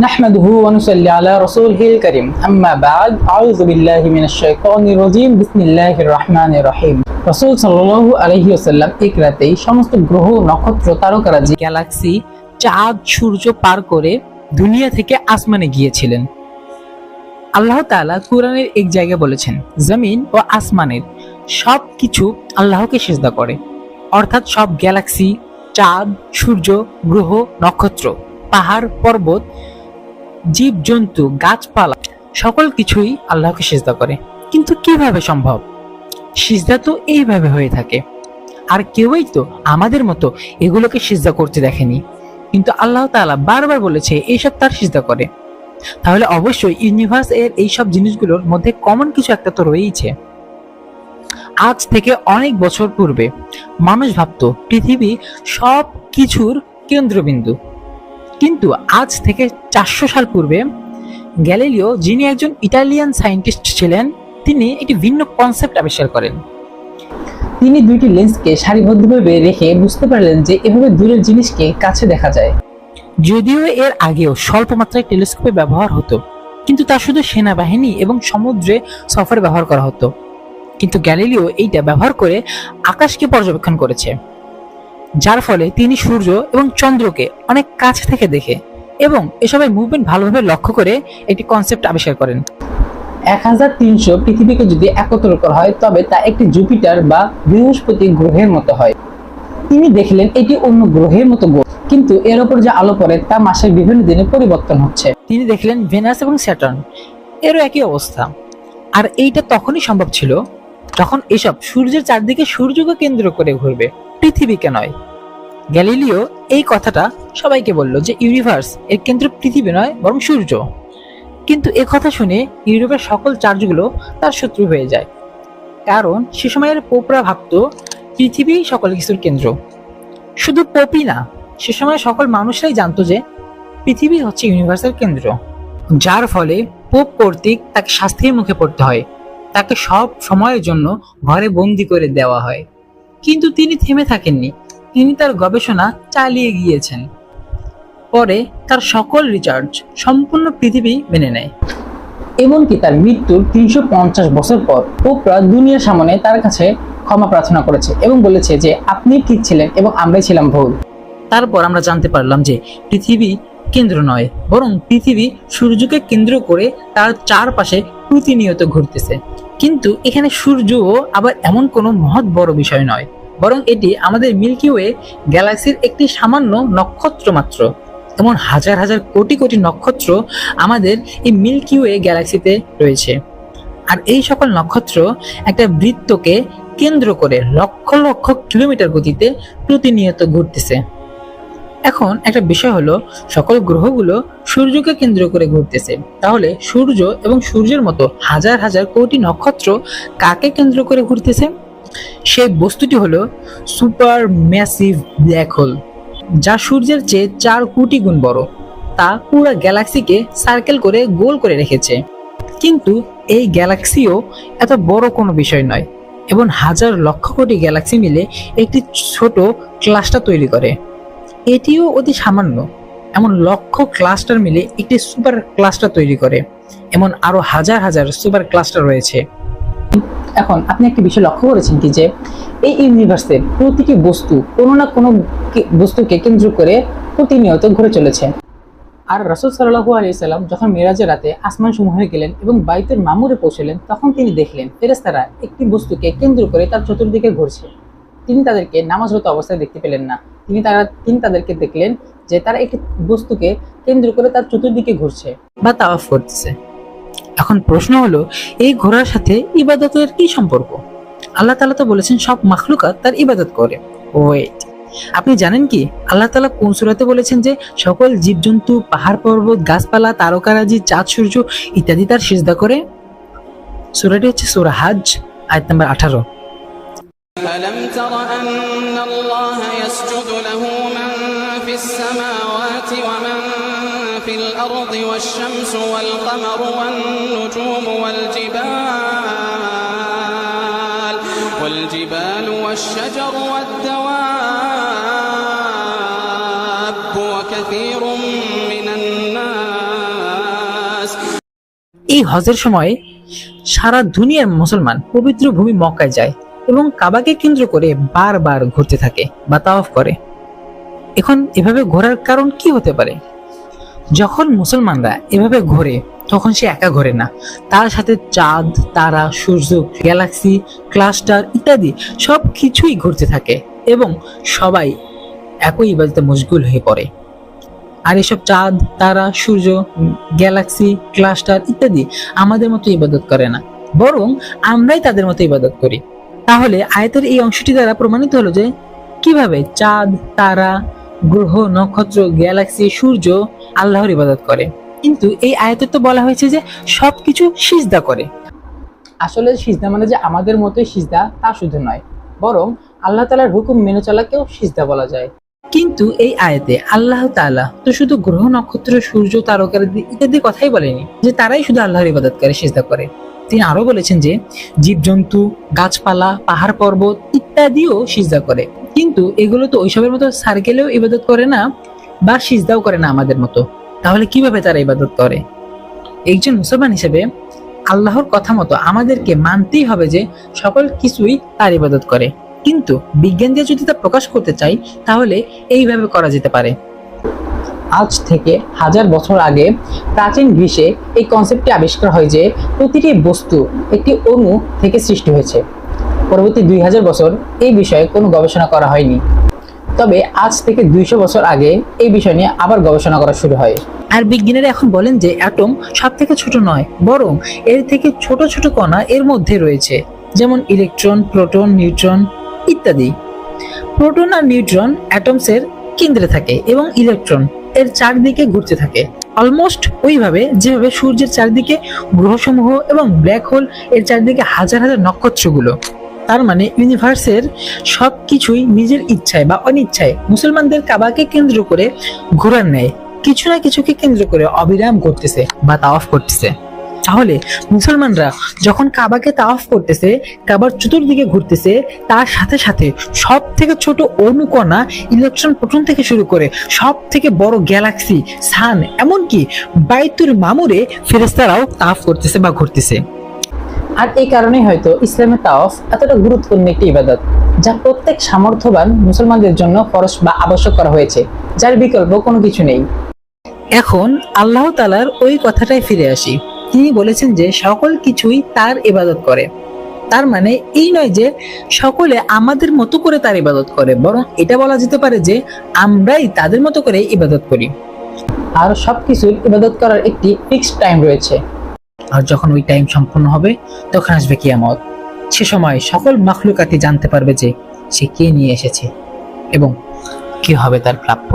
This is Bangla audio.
نحمده ونصلي على رسوله الكريم أما بعد أعوذ بالله من الشيطان الرجيم بسم الله الرحمن الرحيم রাসূল সাল্লাল্লাহু আলাইহি ওয়াসাল্লাম এক রাতেই সমস্ত গ্রহ নক্ষত্র তারকারাজি গ্যালাক্সি চাঁদ সূর্য পার করে দুনিয়া থেকে আসমানে গিয়েছিলেন। আল্লাহ তাআলা কুরআনের এক জায়গায় বলেছেন, জমিন ও আসমানের সব কিছু আল্লাহকে সিজদা করে, অর্থাৎ সব গ্যালাক্সি, চাঁদ, সূর্য, গ্রহ, নক্ষত্র, পাহাড়, পর্বত, জীব জন্তু, গাছপালা সকল কিছুই আল্লাহকে সিজদা করে। কিন্তু কিভাবে সম্ভব? সিজদা তো এইভাবে হয়ে থাকে, আর কেউই তো আমাদের মতো এগুলোকে সিজদা করতে দেখেনি, কিন্তু আল্লাহ তাআলা বারবার বলেছে এইসব তার সিজদা করে। তাহলে অবশ্যই ইউনিভার্স এর এইসব জিনিসগুলোর মধ্যে কমন কিছু একটা তো রয়েইছে। আজ থেকে অনেক বছর পূর্বে মানুষ ভাবতো পৃথিবী সব কিছুর কেন্দ্রবিন্দু, কিন্তু আজ থেকে 400 সাল পূর্বে গ্যালিলিও, যিনি একজন ইটালিয়ান সায়েন্টিস্ট ছিলেন, তিনি একটি ভিন্ন কনসেপ্ট আবিষ্কার করেন। তিনি দুইটি লেন্সকে সারিবদ্ধভাবে রেখে বুঝতে পারলেন যে এভাবে দূরের জিনিসকে কাছে দেখা যায়। যদিও এর আগেও স্বল্প মাত্রায় টেলিস্কোপের ব্যবহার হতো, কিন্তু তা শুধু সেনাবাহিনী এবং সমুদ্রে সফরে ব্যবহার করা হতো। কিন্তু গ্যালিলিও এইটা ব্যবহার করে আকাশকে পর্যবেক্ষণ করেছে, যার ফলে তিনি সূর্য এবং চন্দ্রকে অনেক কাছ থেকে দেখে এবং এসবের মুভমেন্ট ভালোভাবে লক্ষ্য করে একটি কনসেপ্ট আবিষ্কার করেন। 1300 পৃথিবীকে যদি একত্র করা হয় তবে তা একটি জুপিটার বা বৃহস্পতি গ্রহের মতো হয়। তিনি দেখলেন এটি অন্য গ্রহের মতো গ্রহ, কিন্তু এর উপর যে আলো পড়ে তা মাসের বিভিন্ন দিনে পরিবর্তন হচ্ছে। তিনি দেখলেন ভেনাস এবং স্যাটার্ন এরও একই অবস্থা। আর এইটা তখনই সম্ভব ছিল যখন এসব সূর্যের চারদিকে সূর্যকে কেন্দ্র করে ঘুরবে, পৃথিবীকে নয়। গ্যালিলিও এই কথাটা সবাইকে বলল যে ইউনিভার্স এর কেন্দ্র পৃথিবী নয় বরং সূর্য। কিন্তু এ কথা শুনে ইউরোপের সকল চার্চগুলো তার শত্রু হয়ে যায়, কারণ সে সময়ের পোপরা ভাবত পৃথিবী সকল কিছুর কেন্দ্র। শুধু পোপই না, সে সময় সকল মানুষরাই জানতো যে পৃথিবী হচ্ছে ইউনিভার্সের কেন্দ্র, যার ফলে পোপ কর্তৃক তাকে শাস্তির মুখে পড়তে হয়, তাকে সব সময়ের জন্য ঘরে বন্দি করে দেওয়া হয়। কিন্তু তিনি থেমে থাকেননি, তিনি তার গবেষণা চালিয়ে গিয়েছেন। পরে তার সকল রিসার্চ সম্পূর্ণ পৃথিবী মেনে নেয়। এমনকি তার মৃত্যুর 350 বছর পর পোপরা দুনিয়ার সামনে তার কাছে ক্ষমা প্রার্থনা করেছে এবং বলেছে যে আপনি ঠিক ছিলেন এবং আমরাই ছিলাম ভুল। তারপর আমরা জানতে পারলাম যে পৃথিবী কেন্দ্র নয়, বরং পৃথিবী সূর্যকে কেন্দ্র করে তার চারপাশে প্রতিনিয়ত ঘুরতেছে। কিন্তু এখানে সূর্যও আবার এমন কোনো মহৎ বড় বিষয় নয়, বরং এটি আমাদের মিল্কি ওয়ে গ্যালাক্সির একটি সামান্য নক্ষত্র মাত্র। এমন হাজার হাজার কোটি কোটি নক্ষত্র আমাদের এই মিল্কি ওয়ে গ্যালাক্সিতে রয়েছে, আর এই সকল নক্ষত্র একটা বৃত্তকে কেন্দ্র করে লক্ষ লক্ষ কিলোমিটার গতিতে প্রতিনিয়ত ঘুরতেছে। এখন একটা বিষয় হলো, সকল গ্রহগুলো সূর্যকে কেন্দ্র করে ঘুরতেছে, তাহলে সূর্য এবং সূর্যের মতো হাজার হাজার কোটি নক্ষত্র কাকে কেন্দ্র করে ঘুরতেছে? সেই বস্তুটি হলো সুপার ম্যাসিভ ব্ল্যাক হোল, যা সূর্যের চেয়ে 4 কোটি গুণ বড়। তা পুরো গ্যালাক্সিকে সার্কেল করে গোল করে রেখেছে। কিন্তু এই গ্যালাক্সিও এত বড় কোনো বিষয় নয়, এবং হাজার লক্ষ কোটি গ্যালাক্সি মিলে একটি ছোট ক্লাস্টার তৈরি করে। এটিও অতি সামান্য, এমন লক্ষ ক্লাস্টার মিলে একটি সুপার ক্লাস্টার তৈরি করে। এমন আরো হাজার হাজার সুপার ক্লাস্টার রয়েছে। এখন আপনি একটি বিষয় লক্ষ্য করেছেন কি, যে এই ইউনিভার্সের প্রতিটি বস্তু কোনো না কোনো বস্তুকে কেন্দ্র করে প্রতিনিয়ত ঘুরে চলেছে। আর রাসূল সাল্লাল্লাহু আলাইহি সাল্লাম যখন মেরাজের রাতে আসমান সমূহে গেলেন এবং বাইতুল মামুরে পৌঁছলেন, তখন তিনি দেখলেন ফেরেশতারা একটি বস্তুকে কেন্দ্র করে তার চতুর্দিকে ঘুরছে। তিনি তাদেরকে নামাজরত অবস্থায় দেখতে পেলেন না, তিনি তাদেরকে দেখলেন যে তারা একটি বস্তুকে কেন্দ্র করে তার চতুর্দিকে ঘুরছে বা তাওয়াফ করতেছে। এখন প্রশ্ন হলো, এই ঘোরার সাথে ইবাদতের কি সম্পর্ক? আল্লাহ তাআলা তো বলেছেন সব মাখলুকাত তার ইবাদত করে। ওয়েট, আপনি জানেন কি আল্লাহ তাআলা কোন সূরাতে বলেছেন যে সকল জীবজন্তু, পাহাড় পর্বত, গাছপালা, তারকারাজি, চাঁদ সূর্য ইত্যাদি তার সিজদা করে? সূরাটি হচ্ছে সূরা হজ, আয়াত নম্বর 18। ألم تر أن الله يسجد له من في السماوات ومن في الأرض والشمس والقمر والنجوم والجبال والشجر والدواب وكثير من الناس এই হজের সময় সারা দুনিয়ার মুসলমান পবিত্র ভূমি মক্কায় যায় এবং কাবাকে কেন্দ্র করে বারবার ঘুরতে থাকে বা তাওয়াফ করে। এখন এভাবে ঘোরার কারণ কি হতে পারে? যখন মুসলমানরা এভাবে ঘোরে তখন সে একা ঘোরে না, তার সাথে চাঁদ, তারা, সূর্য, গ্যালাক্সি, ক্লাস্টার ইত্যাদি সব কিছুই ঘুরতে থাকে এবং সবাই একই ইবাদতে মশগুল হয়ে পড়ে। আর এসব চাঁদ, তারা, সূর্য, গ্যালাক্সি, ক্লাস্টার ইত্যাদি আমাদের মতো ইবাদত করে না, বরং আমরাই তাদের মতো ইবাদত করি। তাহলে আয়াতের এই অংশটি দ্বারা প্রমাণিত হলো যে কিভাবে চাঁদ, তারা, গ্রহ, নক্ষত্র, গ্যালাক্সি, সূর্য আল্লাহর ইবাদত করে। কিন্তু এই আয়াতে তো বলা হয়েছে যে সবকিছু সিজদা করে। আসলে সিজদা মানে যে আমাদের মতোই সিজদা তা শুধু নয়, বরং আল্লাহ তাআলার হুকুম মেনে চলাকেও সিজদা বলা যায়। কিন্তু এই আয়াতে আল্লাহ তাআলা তো শুধু গ্রহ, নক্ষত্র, সূর্য, তারকা ইত্যাদি কথাই বলেনি যে তারাই শুধু আল্লাহর ইবাদত করে, সিজদা করে। তিনি আরো বলেছেন যে জীবজন্তু, গাছপালা, পাহাড় পর্বত ইত্যাদিও সিজদা করে। কিন্তু এগুলো তো ওইসবের মতো সার্কেলেও ইবাদত করে না বা সিজদাও করে না আমাদের মতো। তাহলে কিভাবে তারা ইবাদত করে? একজন মুসলমান হিসেবে আল্লাহর কথা মতো আমাদেরকে মানতেই হবে যে সকল কিছুই তার ইবাদত করে। কিন্তু বিজ্ঞান দিয়ে যদি তা প্রকাশ করতে চাই তাহলে এইভাবে করা যেতে পারে। আজ থেকে 1000 বছর আগে প্রাচীন গ্রিসে এই কনসেপ্টটি আবিষ্কার হয় যে প্রতিটি বস্তু একটি অণু থেকে সৃষ্টি হয়েছে। পরবর্তী 2000 বছর এই বিষয়ে কোনো গবেষণা করা হয়নি। তবে আজ থেকে 200 বছর আগে এই বিষয় নিয়ে আবার গবেষণা করা শুরু হয়। আর বিজ্ঞানীরা এখন বলেন যে অ্যাটম সব থেকে ছোট নয়, বরং এর থেকে ছোট ছোট কণা এর মধ্যে রয়েছে, যেমন ইলেকট্রন, প্রোটন, নিউট্রন ইত্যাদি। প্রোটন আর নিউট্রন অ্যাটমসের কেন্দ্রে থাকে এবং ইলেকট্রন এর চারদিকে ঘুরতে থাকে, অলমোস্ট ওইভাবে যেভাবে সূর্যের চারদিকে গ্রহসমূহ এবং ব্ল্যাক হোল এর চারদিকে হাজার হাজার নক্ষত্রগুলো। তার মানে ইউনিভার্সের সবকিছুই নিজের ইচ্ছায় বা অনিচ্ছায় মুসলমানদের কাবাকে কেন্দ্র করে ঘোরার ন্যায় কিছু না কিছুকে কেন্দ্র করে অবিরাম ঘুরতেছে বা তাওয়াফ করতেছে। তাহলে মুসলমানরা যখন কাবাকে তাওয়াফ করতেছে, কাবার চতুর্দিকে ঘুরতেছে, তার সাথে সাথে সব থেকে ছোট অণুকণা, ইলেকট্রন, প্রোটন থেকে শুরু করে সব থেকে বড় গ্যালাক্সি, সান, এমনকি বাইতুল মামুরে ফেরেশতারাও তাওয়াফ করতেছে বা ঘুরতেছে। আর এই কারণেই হয়তো ইসলামের তাওয়াফ এতটা গুরুত্বপূর্ণ একটি ইবাদত, যা প্রত্যেক সামর্থ্যবান মুসলমানদের জন্য ফরজ বা আবশ্যক করা হয়েছে, যার বিকল্প কোনো কিছু নেই। এখন আল্লাহ তাআলার ওই কথাটাই ফিরে আসি। তিনি বলেছেন যে সকল কিছুই তার ইবাদত করে। তার মানে এই নয় যে সকলে আমাদের মতো করে তার ইবাদত করে, বরং এটা বলা যেতে পারে যে আমরাই তাদের মতো করে ইবাদত করি। আর সবকিছুর ইবাদত করার একটি ফিক্সড টাইম রয়েছে। আর যখন ওই টাইম সম্পূর্ণ হবে তখন আসবে কিয়ামত। সে সময় সকল মাখলুকাতি জানতে পারবে যে সে কে নিয়ে এসেছে এবং কি হবে তার প্রাপ্য।